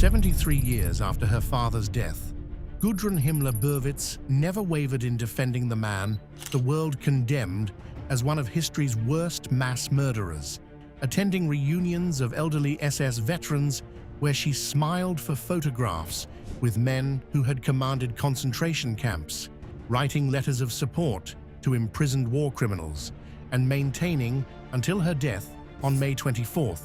73 years after her father's death, Gudrun Himmler-Berwitz never wavered in defending the man the world condemned as one of history's worst mass murderers, attending reunions of elderly SS veterans where she smiled for photographs with men who had commanded concentration camps, writing letters of support to imprisoned war criminals, and maintaining, until her death on May 24,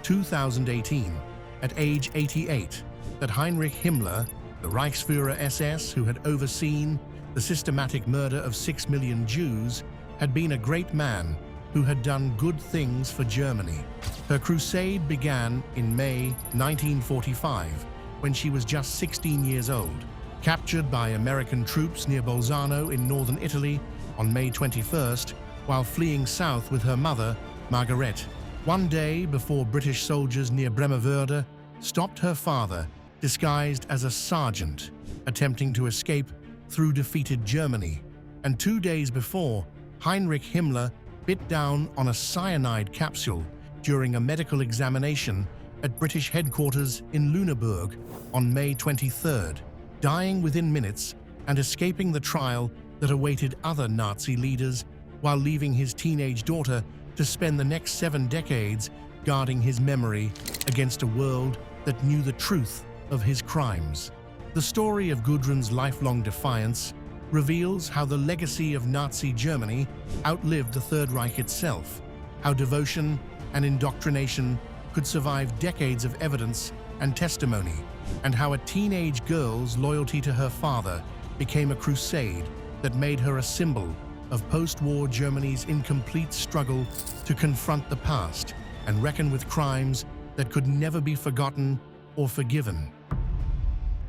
2018, at age 88, that Heinrich Himmler, the Reichsführer SS who had overseen the systematic murder of 6 million Jews, had been a great man who had done good things for Germany. Her crusade began in May 1945, when she was just 16 years old, captured by American troops near Bolzano in northern Italy on May 21st, while fleeing south with her mother, Margaret. One day before British soldiers near Bremerwörde stopped her father, disguised as a sergeant, attempting to escape through defeated Germany. And 2 days before, Heinrich Himmler bit down on a cyanide capsule during a medical examination at British headquarters in Lüneburg on May 23rd, dying within minutes and escaping the trial that awaited other Nazi leaders, while leaving his teenage daughter to spend the next 7 decades guarding his memory against a world that knew the truth of his crimes. The story of Gudrun's lifelong defiance reveals how the legacy of Nazi Germany outlived the Third Reich itself, how devotion and indoctrination could survive decades of evidence and testimony, and how a teenage girl's loyalty to her father became a crusade that made her a symbol of post-war Germany's incomplete struggle to confront the past and reckon with crimes that could never be forgotten or forgiven.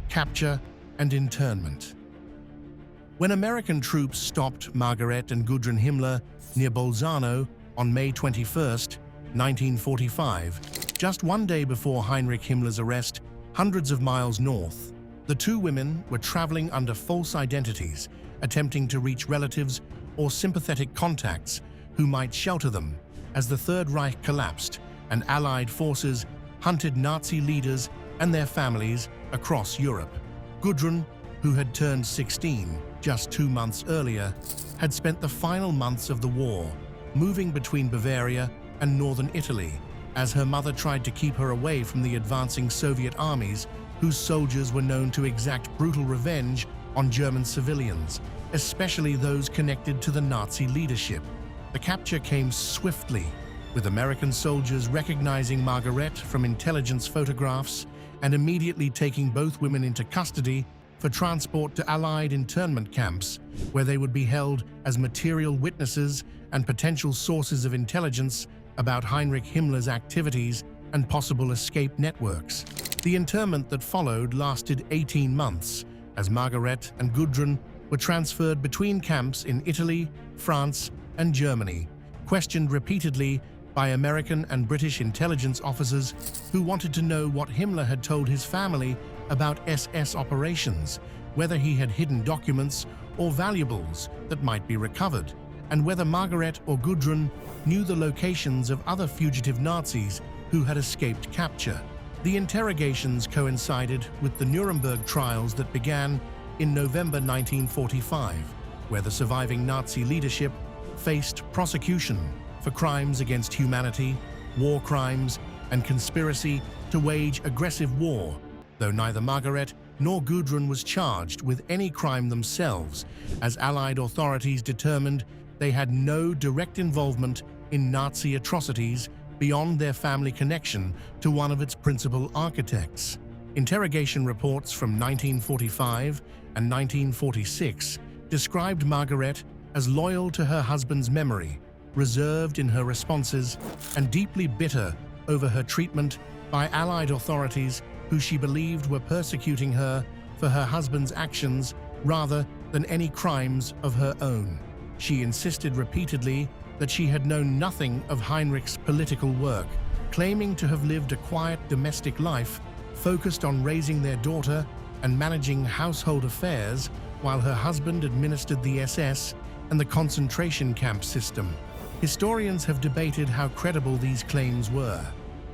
Capture and internment. When American troops stopped Margaret and Gudrun Himmler near Bolzano on May 21, 1945, just 1 day before Heinrich Himmler's arrest, hundreds of miles north, the two women were traveling under false identities, attempting to reach relatives or sympathetic contacts who might shelter them as the Third Reich collapsed and Allied forces hunted Nazi leaders and their families across Europe. Gudrun, who had turned 16 just 2 months earlier, had spent the final months of the war moving between Bavaria and northern Italy as her mother tried to keep her away from the advancing Soviet armies whose soldiers were known to exact brutal revenge on German civilians, especially those connected to the Nazi leadership. The capture came swiftly, with American soldiers recognizing Margaret from intelligence photographs and immediately taking both women into custody for transport to Allied internment camps, where they would be held as material witnesses and potential sources of intelligence about Heinrich Himmler's activities and possible escape networks. The internment that followed lasted 18 months, as Margaret and Gudrun were transferred between camps in Italy, France, and Germany, questioned repeatedly by American and British intelligence officers who wanted to know what Himmler had told his family about SS operations, whether he had hidden documents or valuables that might be recovered, and whether Margaret or Gudrun knew the locations of other fugitive Nazis who had escaped capture. The interrogations coincided with the Nuremberg trials that began in November 1945, where the surviving Nazi leadership faced prosecution for crimes against humanity, war crimes, and conspiracy to wage aggressive war, though neither Margaret nor Gudrun was charged with any crime themselves, as Allied authorities determined they had no direct involvement in Nazi atrocities beyond their family connection to one of its principal architects. Interrogation reports from 1945 and 1946 described Margaret as loyal to her husband's memory, reserved in her responses, and deeply bitter over her treatment by Allied authorities who she believed were persecuting her for her husband's actions rather than any crimes of her own. She insisted repeatedly that she had known nothing of Heinrich's political work, claiming to have lived a quiet domestic life focused on raising their daughter and managing household affairs while her husband administered the SS and the concentration camp system. Historians have debated how credible these claims were.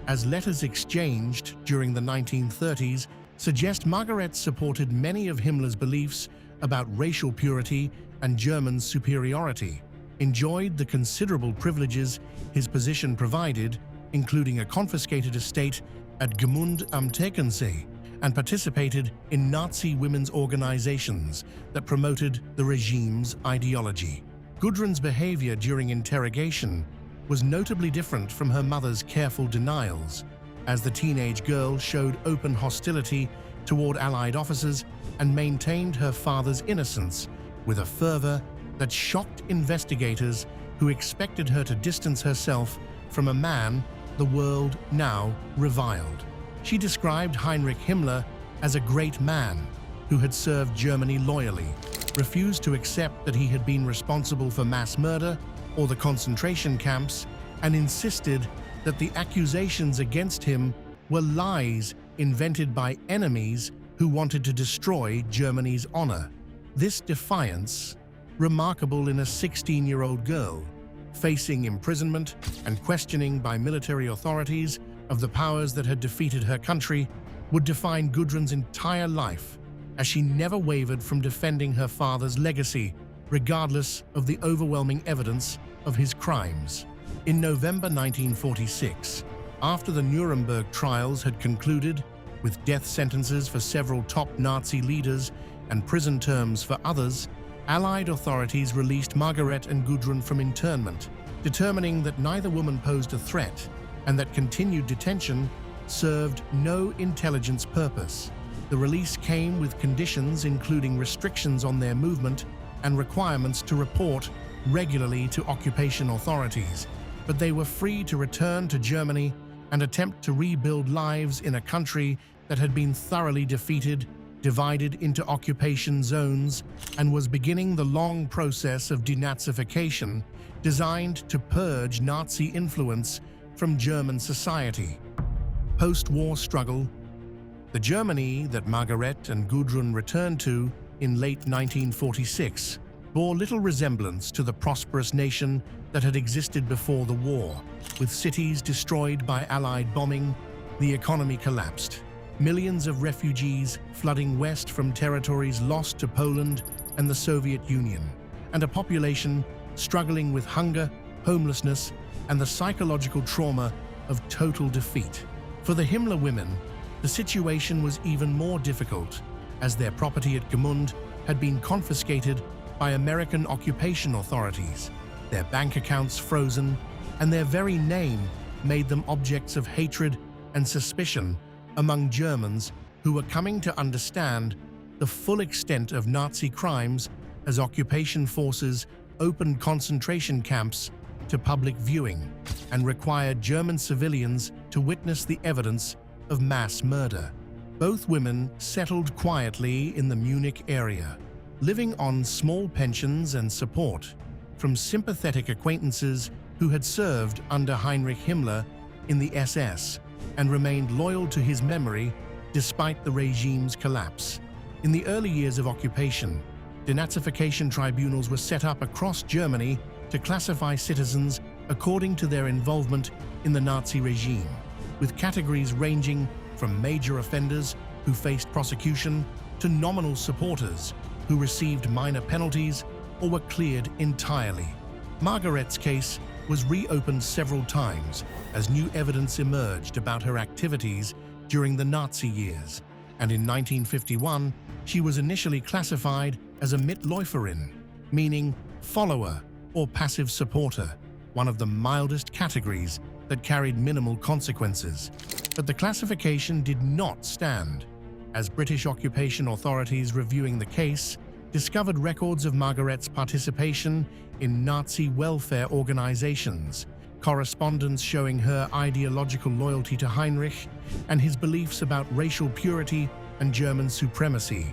as letters exchanged during the 1930s suggest Margaret supported many of Himmler's beliefs about racial purity and German superiority, enjoyed the considerable privileges his position provided, including a confiscated estate at Gmund am Tegernsee, and participated in Nazi women's organizations that promoted the regime's ideology. Gudrun's behavior during interrogation was notably different from her mother's careful denials, as the teenage girl showed open hostility toward Allied officers and maintained her father's innocence with a fervor that shocked investigators who expected her to distance herself from a man the world now reviled. She described Heinrich Himmler as a great man who had served Germany loyally, refused to accept that he had been responsible for mass murder or the concentration camps, and insisted that the accusations against him were lies invented by enemies who wanted to destroy Germany's honor. This defiance, remarkable in a 16-year-old girl, facing imprisonment and questioning by military authorities of the powers that had defeated her country, would define Gudrun's entire life, as she never wavered from defending her father's legacy, regardless of the overwhelming evidence of his crimes. In November 1946, after the Nuremberg trials had concluded, with death sentences for several top Nazi leaders and prison terms for others, Allied authorities released Margaret and Gudrun from internment, determining that neither woman posed a threat and that continued detention served no intelligence purpose. The release came with conditions including restrictions on their movement and requirements to report regularly to occupation authorities, but they were free to return to Germany and attempt to rebuild lives in a country that had been thoroughly defeated, divided into occupation zones, and was beginning the long process of denazification designed to purge Nazi influence from German society. Post-war struggle. The Germany that Margaret and Gudrun returned to in late 1946 bore little resemblance to the prosperous nation that had existed before the war. With cities destroyed by Allied bombing, the economy collapsed. Millions of refugees flooding west from territories lost to Poland and the Soviet Union, and a population struggling with hunger, homelessness, and the psychological trauma of total defeat. For the Himmler women, the situation was even more difficult, as their property at Gmund had been confiscated by American occupation authorities, their bank accounts frozen, and their very name made them objects of hatred and suspicion among Germans who were coming to understand the full extent of Nazi crimes as occupation forces opened concentration camps to public viewing and required German civilians to witness the evidence of mass murder. Both women settled quietly in the Munich area, living on small pensions and support from sympathetic acquaintances who had served under Heinrich Himmler in the SS and remained loyal to his memory despite the regime's collapse. In the early years of occupation, denazification tribunals were set up across Germany to classify citizens according to their involvement in the Nazi regime, with categories ranging from major offenders who faced prosecution to nominal supporters who received minor penalties or were cleared entirely. Margaret's case was reopened several times as new evidence emerged about her activities during the Nazi years, and in 1951 she was initially classified as a Mitläuferin, meaning follower or passive supporter, one of the mildest categories that carried minimal consequences. But the classification did not stand, as British occupation authorities reviewing the case discovered records of Margaret's participation in Nazi welfare organizations, correspondence showing her ideological loyalty to Heinrich and his beliefs about racial purity and German supremacy,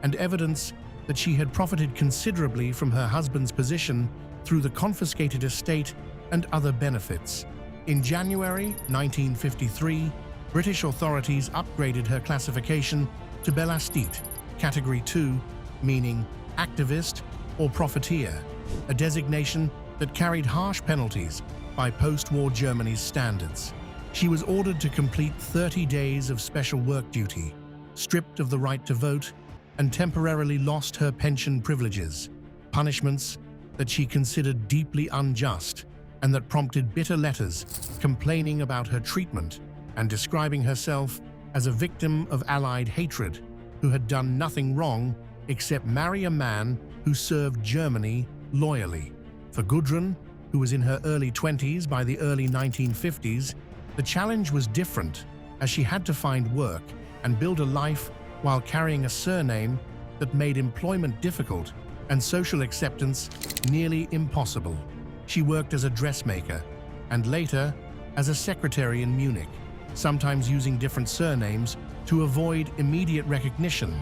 and evidence that she had profited considerably from her husband's position through the confiscated estate and other benefits. In January 1953, British authorities upgraded her classification to Belastet, Category 2, meaning activist or profiteer, a designation that carried harsh penalties by post-war Germany's standards. She was ordered to complete 30 days of special work duty, stripped of the right to vote, and temporarily lost her pension privileges, punishments that she considered deeply unjust and that prompted bitter letters complaining about her treatment and describing herself as a victim of Allied hatred who had done nothing wrong except marry a man who served Germany loyally. For Gudrun, who was in her early 20s by the early 1950s, the challenge was different, as she had to find work and build a life while carrying a surname that made employment difficult and social acceptance nearly impossible. She worked as a dressmaker and later as a secretary in Munich, sometimes using different surnames to avoid immediate recognition,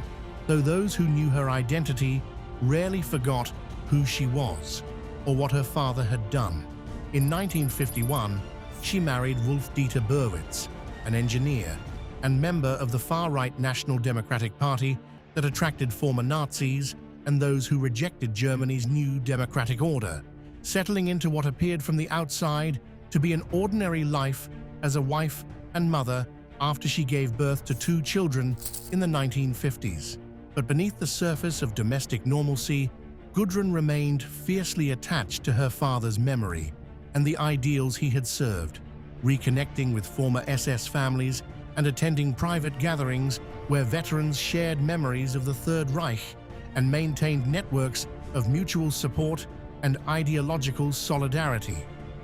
though those who knew her identity rarely forgot who she was or what her father had done. In 1951, she married Wolf-Dieter Burwitz, an engineer and member of the far-right National Democratic Party that attracted former Nazis and those who rejected Germany's new democratic order, settling into what appeared from the outside to be an ordinary life as a wife and mother after she gave birth to 2 children in the 1950s. But beneath the surface of domestic normalcy, Gudrun remained fiercely attached to her father's memory and the ideals he had served, reconnecting with former SS families and attending private gatherings where veterans shared memories of the Third Reich and maintained networks of mutual support and ideological solidarity.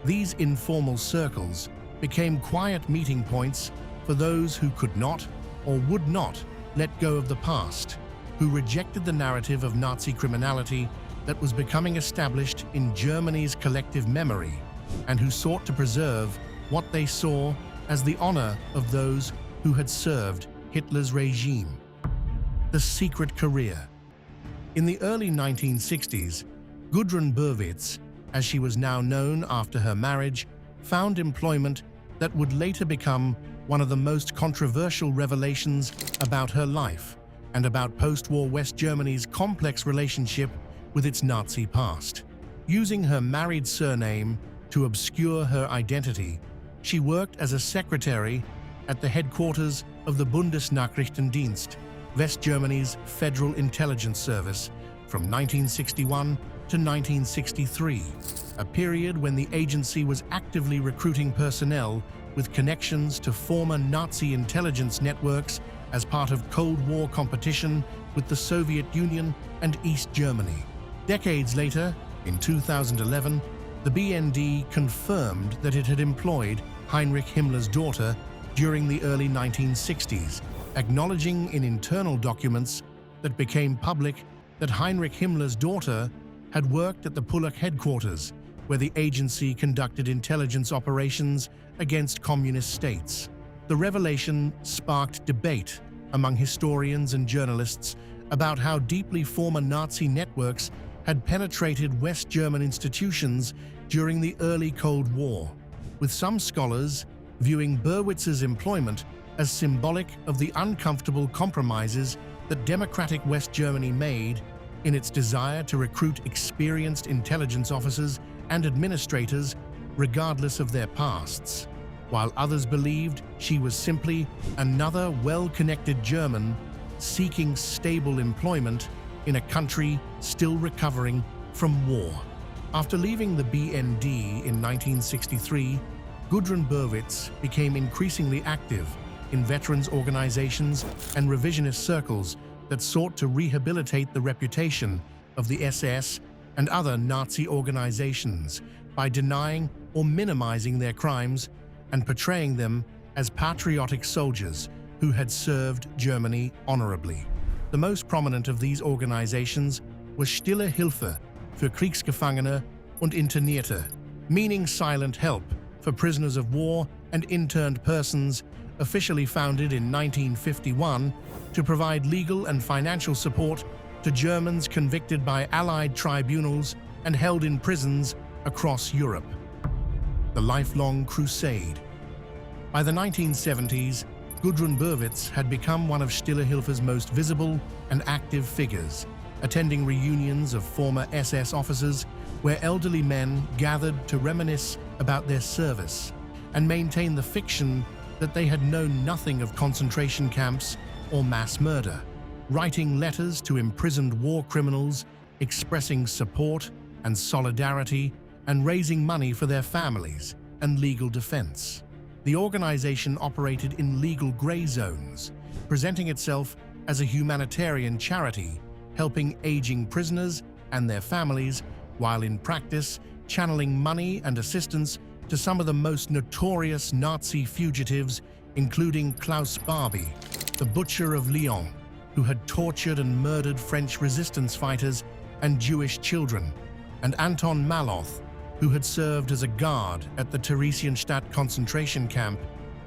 These informal circles became quiet meeting points for those who could not or would not let go of the past, who rejected the narrative of Nazi criminality that was becoming established in Germany's collective memory, and who sought to preserve what they saw as the honor of those who had served Hitler's regime. The secret career. In the early 1960s, Gudrun Burwitz, as she was now known after her marriage, found employment that would later become one of the most controversial revelations about her life and about post-war West Germany's complex relationship with its Nazi past. Using her married surname to obscure her identity, she worked as a secretary at the headquarters of the Bundesnachrichtendienst, West Germany's Federal Intelligence Service, from 1961 to 1963, a period when the agency was actively recruiting personnel with connections to former Nazi intelligence networks as part of Cold War competition with the Soviet Union and East Germany. Decades later, in 2011, the BND confirmed that it had employed Heinrich Himmler's daughter during the early 1960s, acknowledging in internal documents that became public that Heinrich Himmler's daughter had worked at the Pullach headquarters, where the agency conducted intelligence operations against communist states. The revelation sparked debate among historians and journalists about how deeply former Nazi networks had penetrated West German institutions during the early Cold War, with some scholars viewing Burwitz's employment as symbolic of the uncomfortable compromises that democratic West Germany made in its desire to recruit experienced intelligence officers and administrators regardless of their pasts, while others believed she was simply another well-connected German seeking stable employment in a country still recovering from war. After leaving the BND in 1963, Gudrun Burwitz became increasingly active in veterans organizations and revisionist circles that sought to rehabilitate the reputation of the SS and other Nazi organizations by denying or minimizing their crimes and portraying them as patriotic soldiers who had served Germany honorably. The most prominent of these organizations was Stille Hilfe für Kriegsgefangene und Internierte, meaning silent help for prisoners of war and interned persons, officially founded in 1951 to provide legal and financial support to Germans convicted by Allied tribunals and held in prisons across Europe. The lifelong crusade. By the 1970s, Gudrun Burwitz had become one of Stille Hilfe's most visible and active figures, attending reunions of former SS officers where elderly men gathered to reminisce about their service, and maintain the fiction that they had known nothing of concentration camps or mass murder, writing letters to imprisoned war criminals, expressing support and solidarity, and raising money for their families and legal defense. The organization operated in legal gray zones, presenting itself as a humanitarian charity, helping aging prisoners and their families, while in practice channeling money and assistance to some of the most notorious Nazi fugitives, including Klaus Barbie, the Butcher of Lyon, who had tortured and murdered French resistance fighters and Jewish children, and Anton Maloth, who had served as a guard at the Theresienstadt concentration camp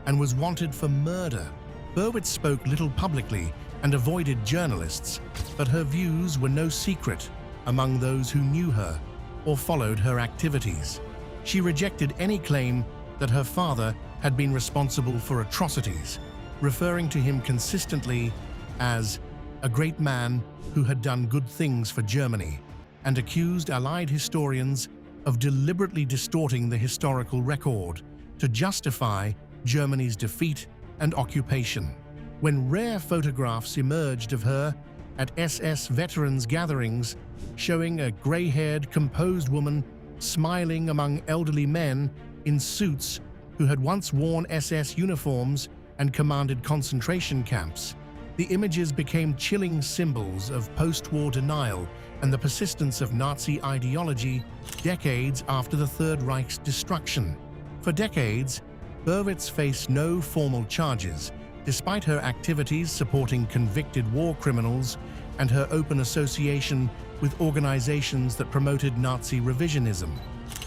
and was wanted for murder. Berwitz spoke little publicly and avoided journalists, but her views were no secret among those who knew her or followed her activities. She rejected any claim that her father had been responsible for atrocities, referring to him consistently as a great man who had done good things for Germany, and accused Allied historians of deliberately distorting the historical record to justify Germany's defeat and occupation. When rare photographs emerged of her at SS veterans gatherings, showing a gray-haired, composed woman smiling among elderly men in suits who had once worn SS uniforms and commanded concentration camps, the images became chilling symbols of post-war denial and the persistence of Nazi ideology decades after the Third Reich's destruction. For decades, Berwitz faced no formal charges, despite her activities supporting convicted war criminals and her open association with organizations that promoted Nazi revisionism.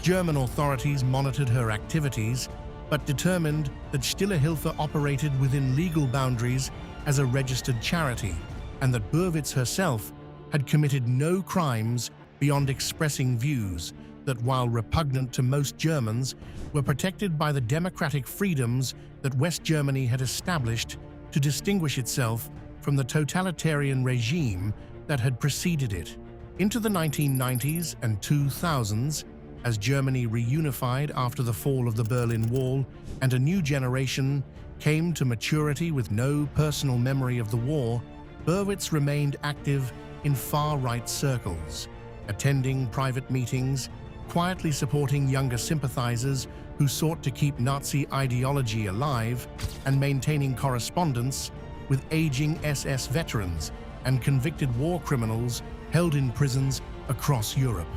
German authorities monitored her activities, but determined that Stille Hilfe operated within legal boundaries as a registered charity, and that Berwitz herself had committed no crimes beyond expressing views that, while repugnant to most Germans, were protected by the democratic freedoms that West Germany had established to distinguish itself from the totalitarian regime that had preceded it. Into the 1990s and 2000s, as Germany reunified after the fall of the Berlin Wall and a new generation came to maturity with no personal memory of the war, Berwitz remained active in far-right circles, attending private meetings, quietly supporting younger sympathizers who sought to keep Nazi ideology alive, and maintaining correspondence with aging SS veterans and convicted war criminals held in prisons across Europe.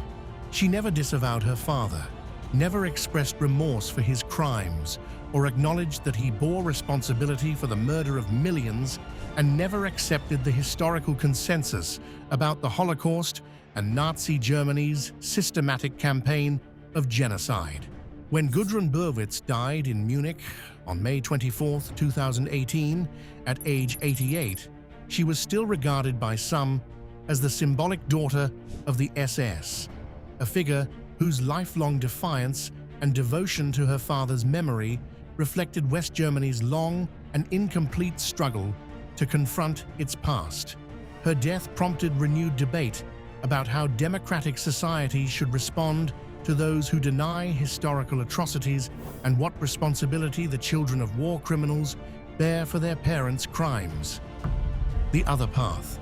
She never disavowed her father, never expressed remorse for his crimes, or acknowledged that he bore responsibility for the murder of millions, and never accepted the historical consensus about the Holocaust and Nazi Germany's systematic campaign of genocide. When Gudrun Berwitz died in Munich on May 24, 2018, at age 88, she was still regarded by some as the symbolic daughter of the SS, a figure whose lifelong defiance and devotion to her father's memory reflected West Germany's long and incomplete struggle to confront its past. Her death prompted renewed debate about how democratic societies should respond to those who deny historical atrocities and what responsibility the children of war criminals bear for their parents' crimes. The other path.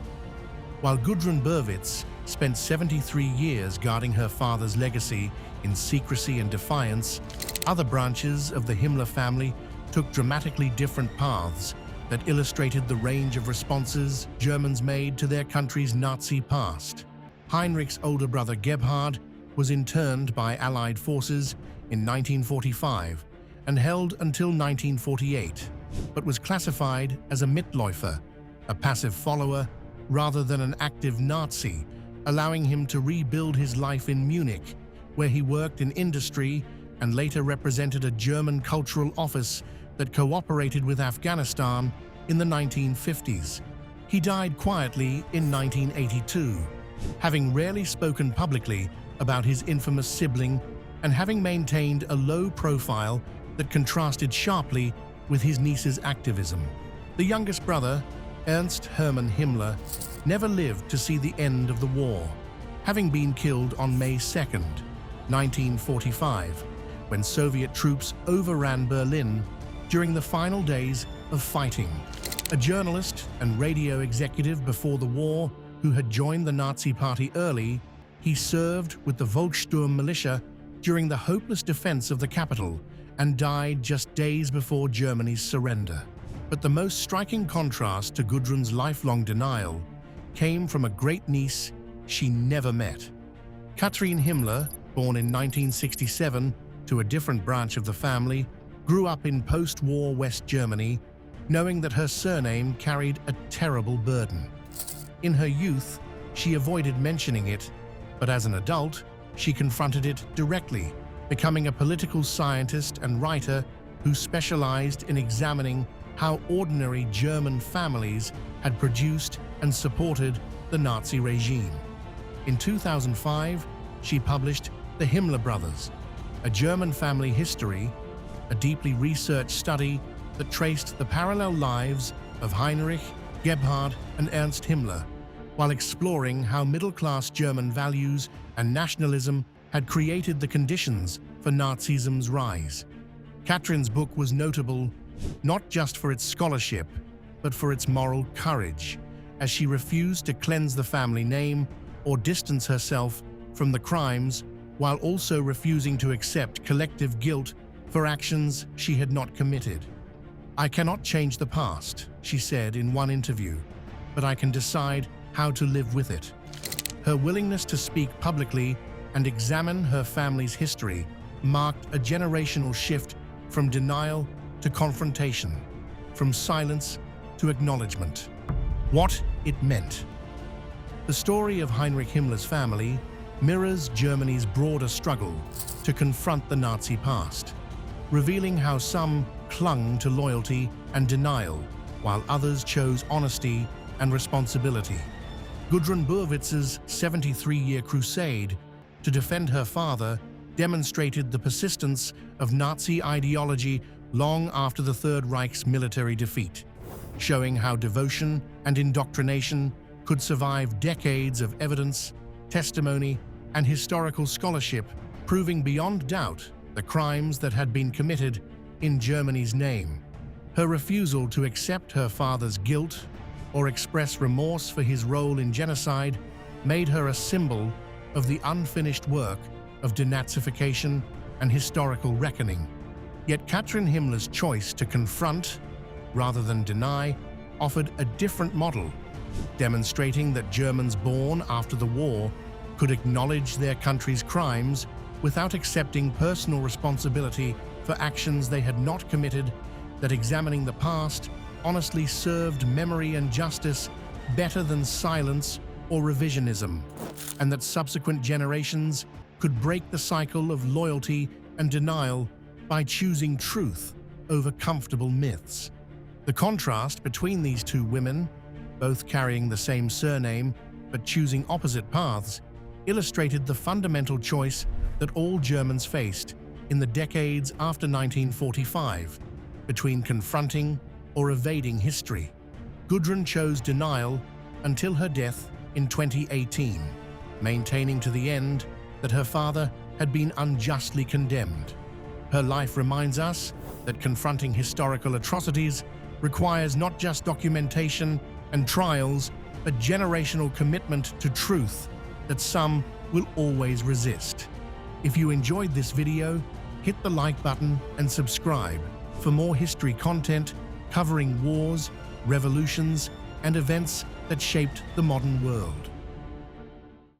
While Gudrun Berwitz spent 73 years guarding her father's legacy in secrecy and defiance, other branches of the Himmler family took dramatically different paths that illustrated the range of responses Germans made to their country's Nazi past. Heinrich's older brother Gebhard was interned by Allied forces in 1945 and held until 1948, but was classified as a Mitläufer, a passive follower rather than an active Nazi, allowing him to rebuild his life in Munich, where he worked in industry and later represented a German cultural office that cooperated with Afghanistan in the 1950s. He died quietly in 1982, having rarely spoken publicly about his infamous sibling and having maintained a low profile that contrasted sharply with his niece's activism. The youngest brother, Ernst Hermann Himmler, never lived to see the end of the war, having been killed on May 2, 1945, when Soviet troops overran Berlin during the final days of fighting. A journalist and radio executive before the war who had joined the Nazi Party early, he served with the Volkssturm militia during the hopeless defense of the capital and died just days before Germany's surrender. But the most striking contrast to Gudrun's lifelong denial came from a great niece she never met. Heinrich Himmler, born in 1967 to a different branch of the family, grew up in post-war West Germany, knowing that her surname carried a terrible burden. In her youth, she avoided mentioning it, but as an adult, she confronted it directly, becoming a political scientist and writer who specialized in examining how ordinary German families had produced and supported the Nazi regime. In 2005, she published The Himmler Brothers, a German family history, a deeply researched study that traced the parallel lives of Heinrich, Gebhard, and Ernst Himmler, while exploring how middle-class German values and nationalism had created the conditions for Nazism's rise. Kathrin's book was notable not just for its scholarship, but for its moral courage, as she refused to cleanse the family name or distance herself from the crimes, while also refusing to accept collective guilt for actions she had not committed. "I cannot change the past," she said in one interview, "but I can decide how to live with it." Her willingness to speak publicly and examine her family's history marked a generational shift from denial to confrontation, from silence to acknowledgement. What it meant. The story of Heinrich Himmler's family mirrors Germany's broader struggle to confront the Nazi past, revealing how some clung to loyalty and denial, while others chose honesty and responsibility. Gudrun Burwitz's 73-year crusade to defend her father demonstrated the persistence of Nazi ideology long after the Third Reich's military defeat, showing how devotion and indoctrination could survive decades of evidence, testimony, and historical scholarship, proving beyond doubt the crimes that had been committed in Germany's name. Her refusal to accept her father's guilt or express remorse for his role in genocide made her a symbol of the unfinished work of denazification and historical reckoning. Yet Heinrich Himmler's choice to confront, rather than deny, offered a different model, demonstrating that Germans born after the war could acknowledge their country's crimes without accepting personal responsibility for actions they had not committed, that examining the past honestly served memory and justice better than silence or revisionism, and that subsequent generations could break the cycle of loyalty and denial by choosing truth over comfortable myths. The contrast between these two women, both carrying the same surname but choosing opposite paths, illustrated the fundamental choice that all Germans faced in the decades after 1945, between confronting or evading history. Gudrun chose denial until her death in 2018, maintaining to the end that her father had been unjustly condemned. Her life reminds us that confronting historical atrocities requires not just documentation and trials, but generational commitment to truth that some will always resist. If you enjoyed this video, hit the like button and subscribe for more history content covering wars, revolutions, and events that shaped the modern world.